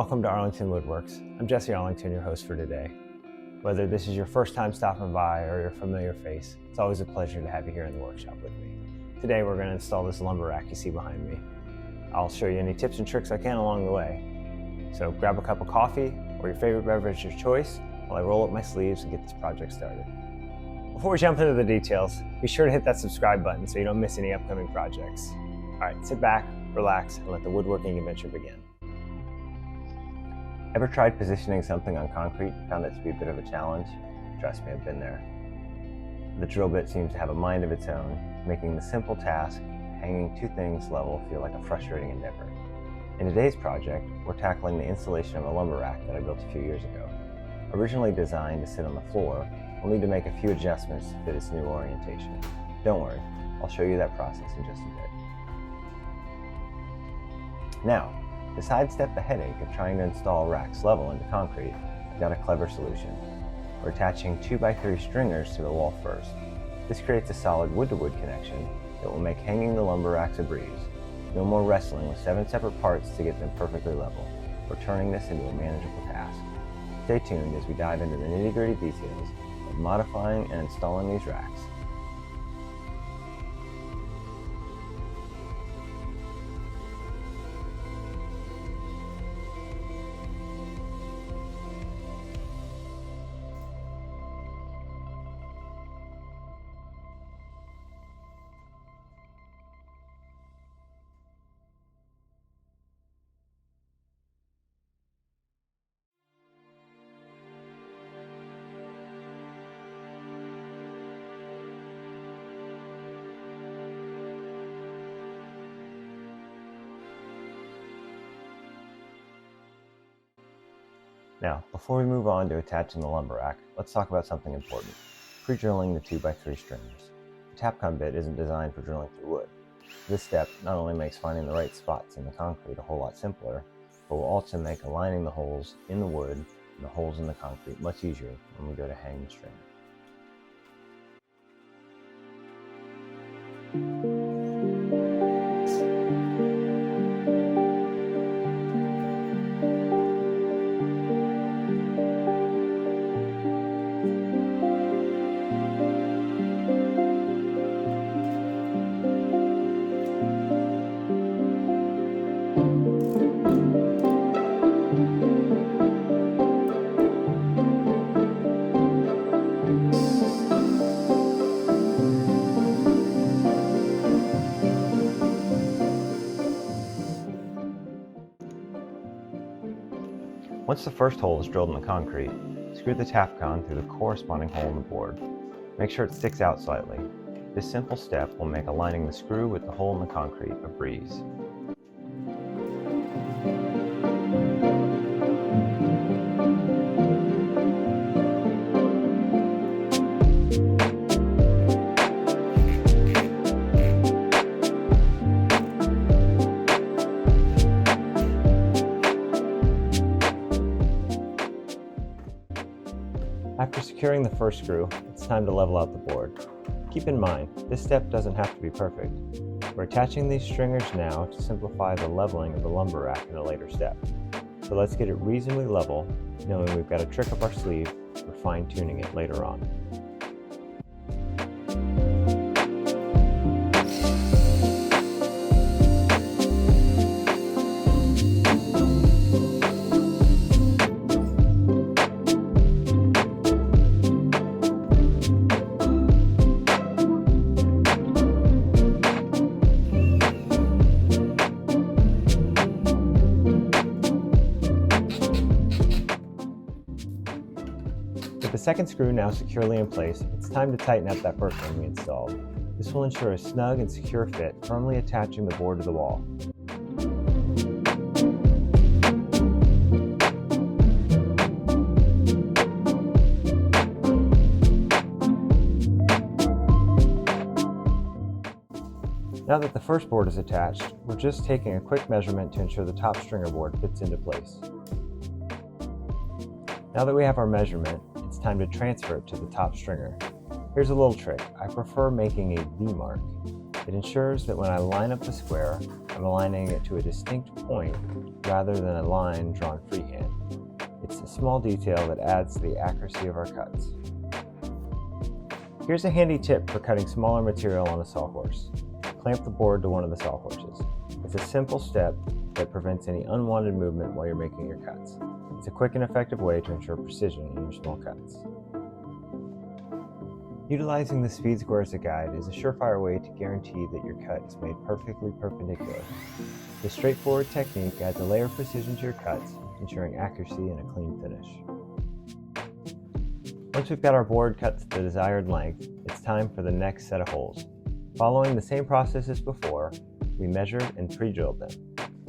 Welcome to Arlington Woodworks. I'm Jesse Arlington, your host for today. Whether this is your first time stopping by or your familiar face, it's always a pleasure to have you here in the workshop with me. Today we're going to install this lumber rack you see behind me. I'll show you any tips and tricks I can along the way. So grab a cup of coffee or your favorite beverage of choice while I roll up my sleeves and get this project started. Before we jump into the details, be sure to hit that subscribe button so you don't miss any upcoming projects. All right, sit back, relax, and let the woodworking adventure begin. Ever tried positioning something on concrete and found it to be a bit of a challenge? Trust me, I've been there. The drill bit seems to have a mind of its own, making the simple task, hanging two things level, feel like a frustrating endeavor. In today's project, we're tackling the installation of a lumber rack that I built a few years ago. Originally designed to sit on the floor, we'll need to make a few adjustments to fit its new orientation. Don't worry, I'll show you that process in just a bit. Now, to sidestep the headache of trying to install racks level into concrete, I've got a clever solution. We're attaching 2x3 stringers to the wall first. This creates a solid wood-to-wood connection that will make hanging the lumber racks a breeze. No more wrestling with 7 separate parts to get them perfectly level. We're turning this into a manageable task. Stay tuned as we dive into the nitty-gritty details of modifying and installing these racks. Now, before we move on to attaching the lumber rack, let's talk about something important: pre-drilling the 2x3 stringers. The Tapcon bit isn't designed for drilling through wood. This step not only makes finding the right spots in the concrete a whole lot simpler, but will also make aligning the holes in the wood and the holes in the concrete much easier when we go to hang the stringer. Once the first hole is drilled in the concrete, screw the Tapcon through the corresponding hole in the board. Make sure it sticks out slightly. This simple step will make aligning the screw with the hole in the concrete a breeze. After securing the first screw, it's time to level out the board. Keep in mind, this step doesn't have to be perfect. We're attaching these stringers now to simplify the leveling of the lumber rack in a later step. So let's get it reasonably level, knowing we've got a trick up our sleeve for fine-tuning it later on. With the second screw now securely in place, it's time to tighten up that first one we installed. This will ensure a snug and secure fit, firmly attaching the board to the wall. Now that the first board is attached, we're just taking a quick measurement to ensure the top stringer board fits into place. Now that we have our measurement, it's time to transfer it to the top stringer. Here's a little trick. I prefer making a V mark. It ensures that when I line up the square, I'm aligning it to a distinct point rather than a line drawn freehand. It's a small detail that adds to the accuracy of our cuts. Here's a handy tip for cutting smaller material on a sawhorse. Clamp the board to one of the sawhorses. It's a simple step that prevents any unwanted movement while you're making your cuts. It's a quick and effective way to ensure precision in your small cuts. Utilizing the speed square as a guide is a surefire way to guarantee that your cut is made perfectly perpendicular. This straightforward technique adds a layer of precision to your cuts, ensuring accuracy and a clean finish. Once we've got our board cut to the desired length, it's time for the next set of holes. Following the same process as before, we measured and pre-drilled them.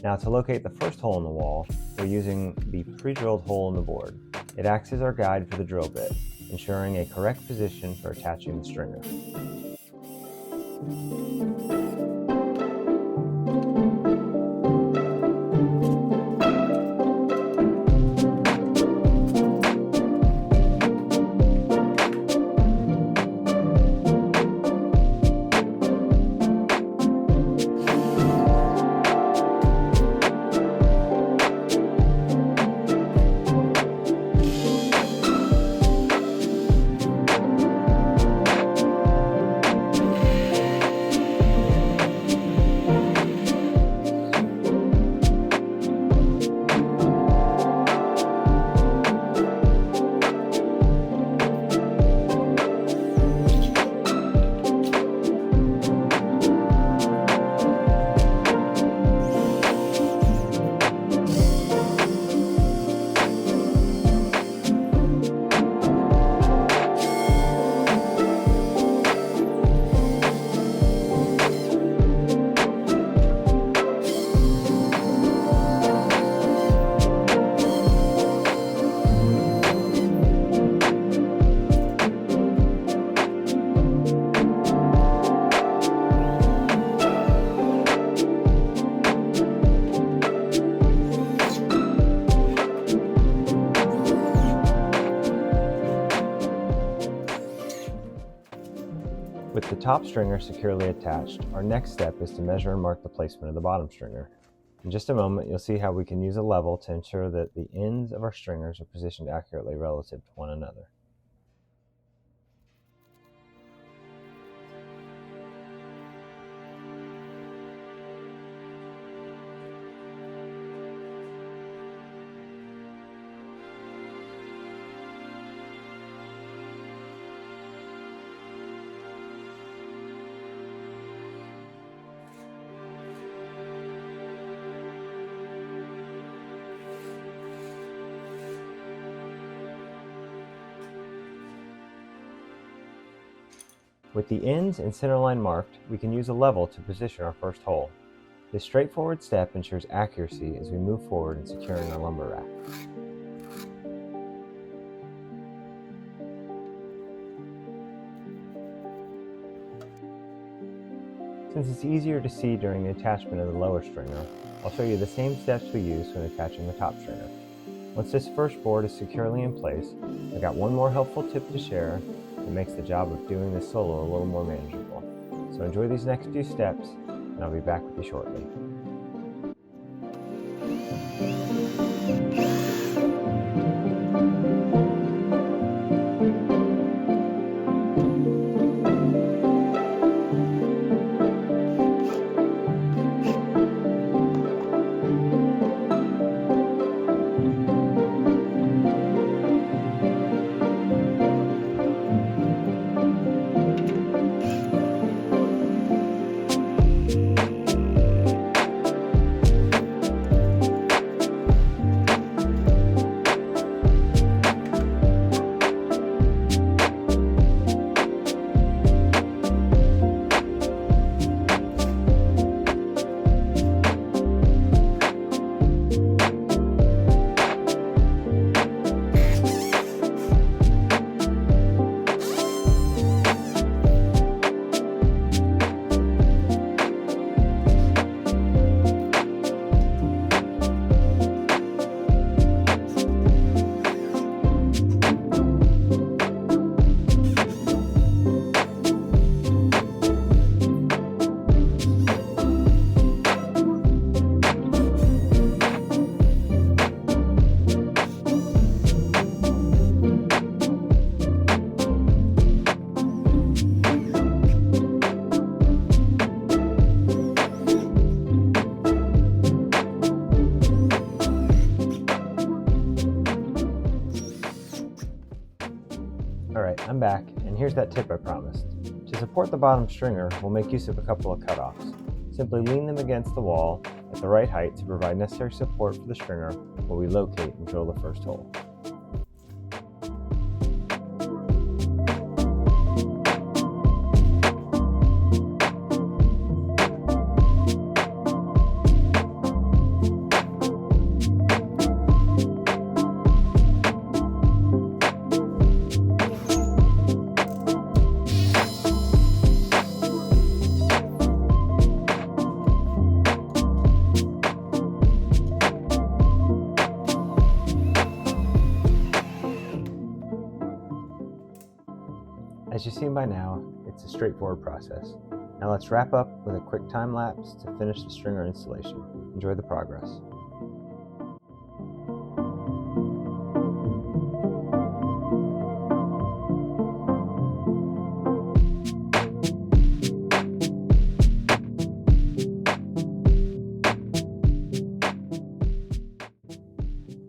Now to locate the first hole in the wall, we're using the pre-drilled hole in the board. It acts as our guide for the drill bit, ensuring a correct position for attaching the stringer. With the top stringer securely attached, our next step is to measure and mark the placement of the bottom stringer. In just a moment, you'll see how we can use a level to ensure that the ends of our stringers are positioned accurately relative to one another. With the ends and center line marked, we can use a level to position our first hole. This straightforward step ensures accuracy as we move forward in securing our lumber rack. Since it's easier to see during the attachment of the lower stringer, I'll show you the same steps we use when attaching the top stringer. Once this first board is securely in place, I've got one more helpful tip to share that makes the job of doing this solo a little more manageable. So enjoy these next few steps, and I'll be back with you shortly. I'm back, and here's that tip I promised. To support the bottom stringer, we'll make use of a couple of cutoffs. Simply lean them against the wall at the right height to provide necessary support for the stringer while we locate and drill the first hole. As you've seen by now, it's a straightforward process. Now let's wrap up with a quick time lapse to finish the stringer installation. Enjoy the progress.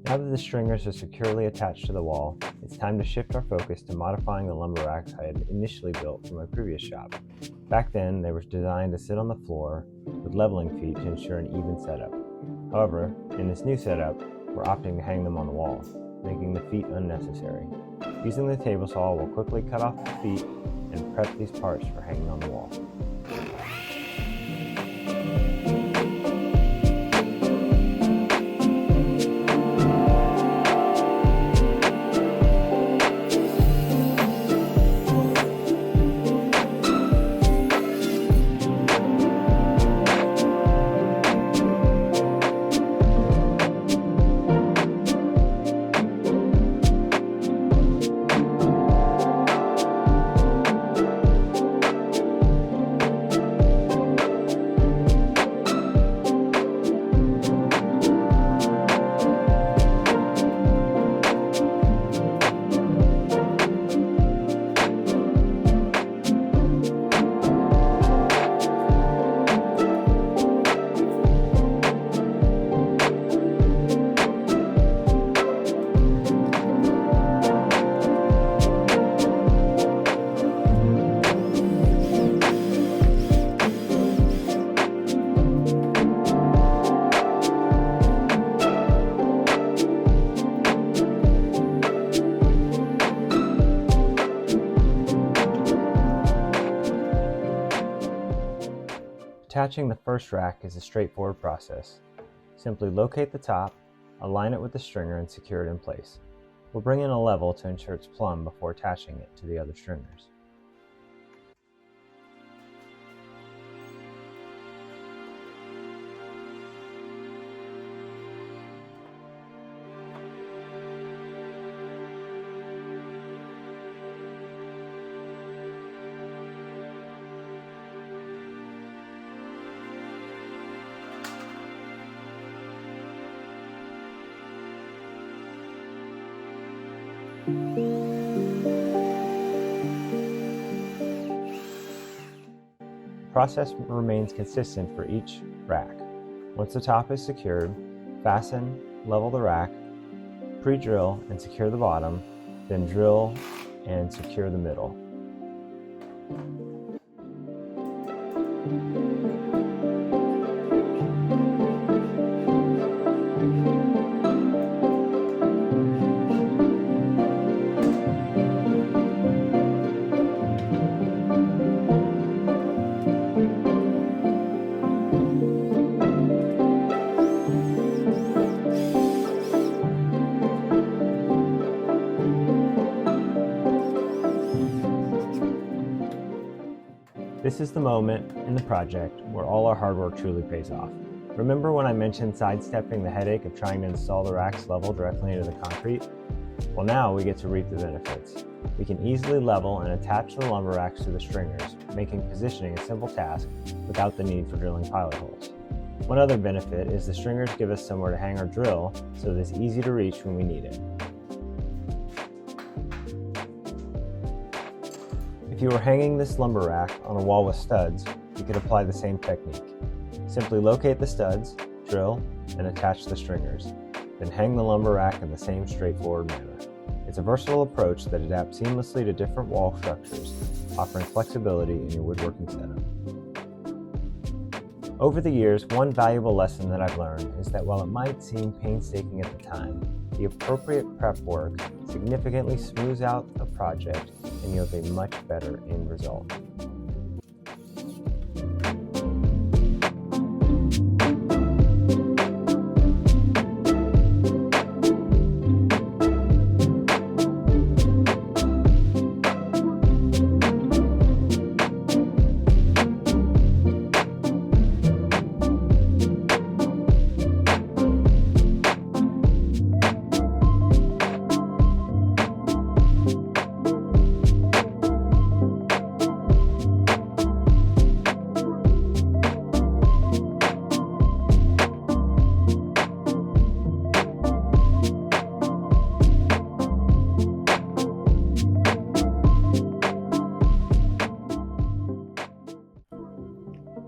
Now that the stringers are securely attached to the wall, it's time to shift our focus to modifying the lumber racks I had initially built for my previous shop. Back then, they were designed to sit on the floor with leveling feet to ensure an even setup. However, in this new setup, we're opting to hang them on the wall, making the feet unnecessary. Using the table saw, we'll quickly cut off the feet and prep these parts for hanging on the wall. Attaching the first rack is a straightforward process. Simply locate the top, align it with the stringer, and secure it in place. We'll bring in a level to ensure it's plumb before attaching it to the other stringers. The process remains consistent for each rack. Once the top is secured, fasten, level the rack, pre-drill and secure the bottom, then drill and secure the middle. This is the moment in the project where all our hard work truly pays off. Remember when I mentioned sidestepping the headache of trying to install the racks level directly into the concrete? Well, now we get to reap the benefits. We can easily level and attach the lumber racks to the stringers, making positioning a simple task without the need for drilling pilot holes. One other benefit is the stringers give us somewhere to hang our drill so that it's easy to reach when we need it. If you were hanging this lumber rack on a wall with studs, you could apply the same technique. Simply locate the studs, drill, and attach the stringers, then hang the lumber rack in the same straightforward manner. It's a versatile approach that adapts seamlessly to different wall structures, offering flexibility in your woodworking setup. Over the years, one valuable lesson that I've learned is that while it might seem painstaking at the time, the appropriate prep work significantly smooths out a project and yields a much better end result.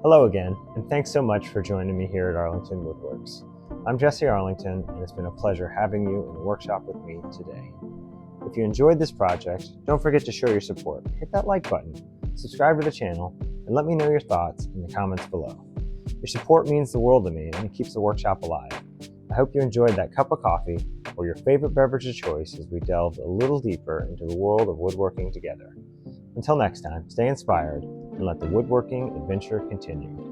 Hello again, and thanks so much for joining me here at Arlington Woodworks. I'm Jesse Arlington, and it's been a pleasure having you in the workshop with me today. If you enjoyed this project, don't forget to show your support. Hit that like button, subscribe to the channel, and let me know your thoughts in the comments below. Your support means the world to me, and it keeps the workshop alive. I hope you enjoyed that cup of coffee or your favorite beverage of choice as we delved a little deeper into the world of woodworking together. Until next time, stay inspired and let the woodworking adventure continue.